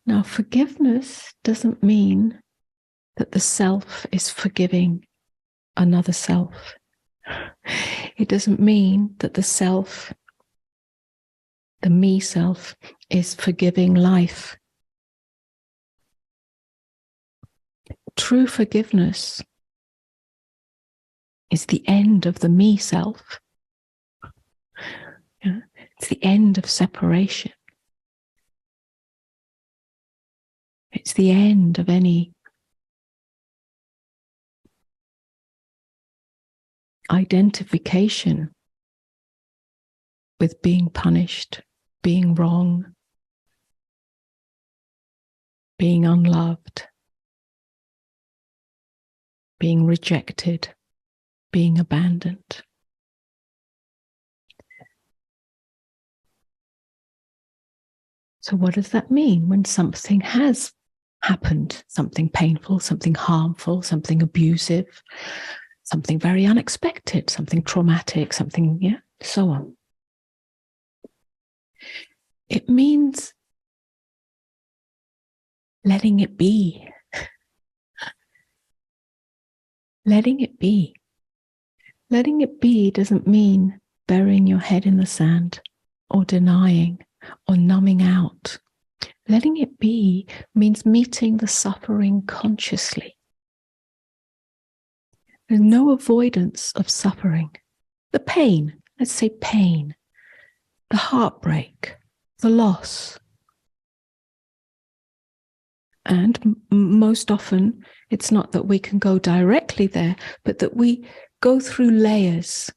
Now, forgiveness doesn't mean that the self is forgiving another self. It doesn't mean that the self, the me self, is forgiving life. True forgiveness is the end of the me self. It's the end of separation. It's the end of any identification with being punished, being wrong, being unloved, being rejected, being abandoned. So what does that mean when something has happened, something painful, something harmful, something abusive, something very unexpected, something traumatic, something, so on? It means letting it be. Letting it be. Letting it be doesn't mean burying your head in the sand or denying or numbing out. Letting it be means meeting the suffering consciously. There's no avoidance of suffering. The pain, let's say pain, the heartbreak, the loss. And most often, it's not that we can go directly there, but that we go through layers.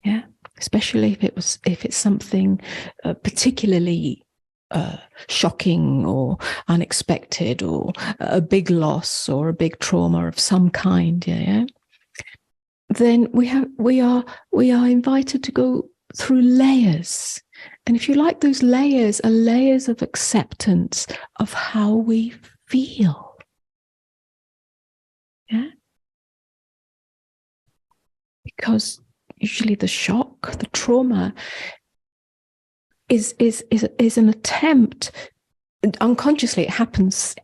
Yeah, especially if it's something particularly shocking or unexpected, or a big loss or a big trauma of some kind. Yeah. Then we are invited to go through layers. And if you like, those layers are layers of acceptance of how we feel. Yeah. Because usually the shock, the trauma is an attempt, unconsciously it happens,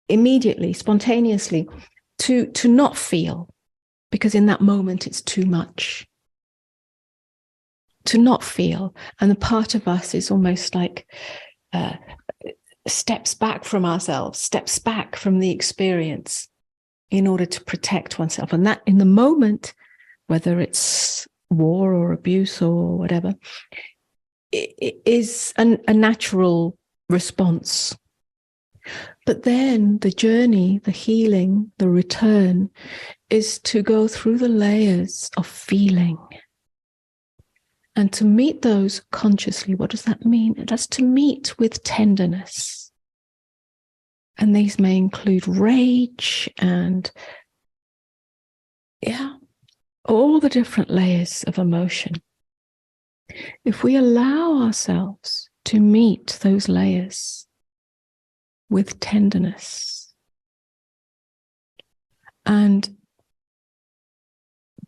immediately, spontaneously, to not feel, because in that moment it's too much. To not feel. And the part of us is almost like steps back from ourselves, steps back from the experience in order to protect oneself. And that in the moment, whether it's war or abuse or whatever, it is a natural response. But then the journey, the healing, the return is to go through the layers of feeling. And to meet those consciously. What does that mean? That's to meet with tenderness. And these may include rage and, all the different layers of emotion. If we allow ourselves to meet those layers with tenderness and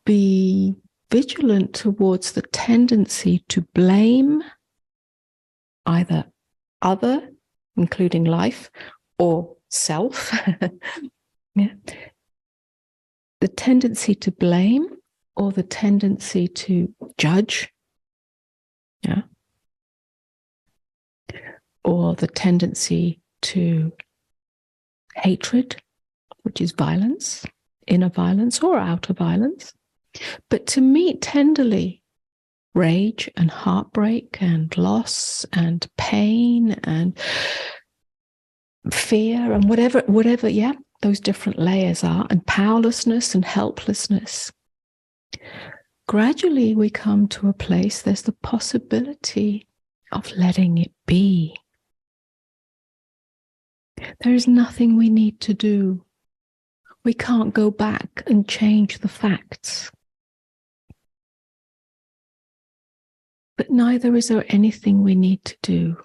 be vigilant towards the tendency to blame either other, including life, or self. The tendency to blame or the tendency to judge, or the tendency to hatred, which is violence, inner violence or outer violence. But to meet tenderly rage and heartbreak and loss and pain and fear and whatever, those different layers are, and powerlessness and helplessness. Gradually we come to a place, there's the possibility of letting it be. There is nothing we need to do. We can't go back and change the facts. But neither is there anything we need to do.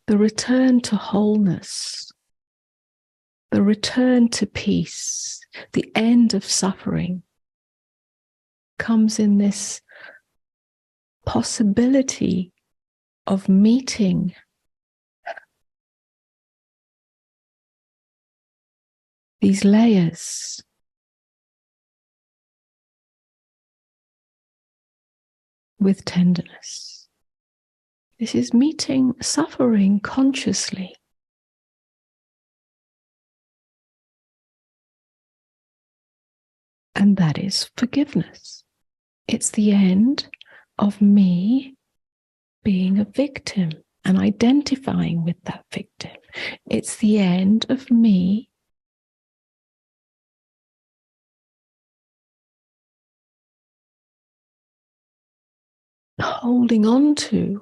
The return to wholeness, the return to peace, the end of suffering comes in this possibility of meeting these layers. With tenderness. This is meeting suffering consciously. And that is forgiveness. It's the end of me being a victim and identifying with that victim. It's the end of me holding on to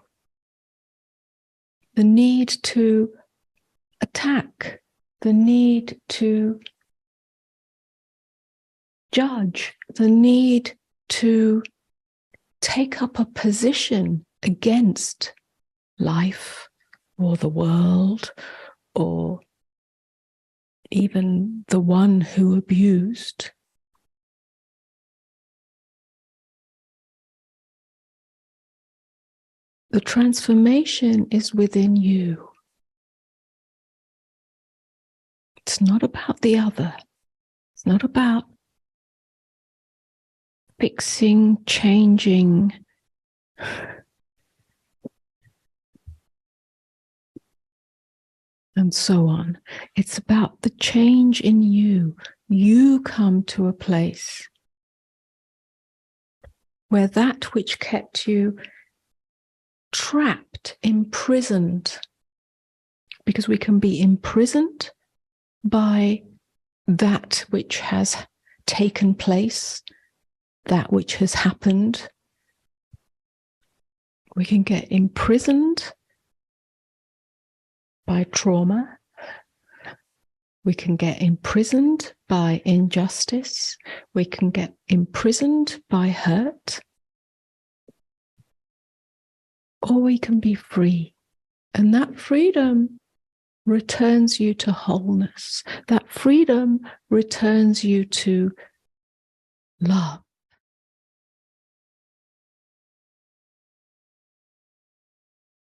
the need to attack, the need to judge, the need to take up a position against life or the world or even the one who abused. The transformation is within you. It's not about the other. It's not about fixing, changing, and so on. It's about the change in you. You come to a place where that which kept you trapped, imprisoned, because we can be imprisoned by that which has taken place, that which has happened. We can get imprisoned by trauma. We can get imprisoned by injustice. We can get imprisoned by hurt. Or we can be free. And that freedom returns you to wholeness. That freedom returns you to love.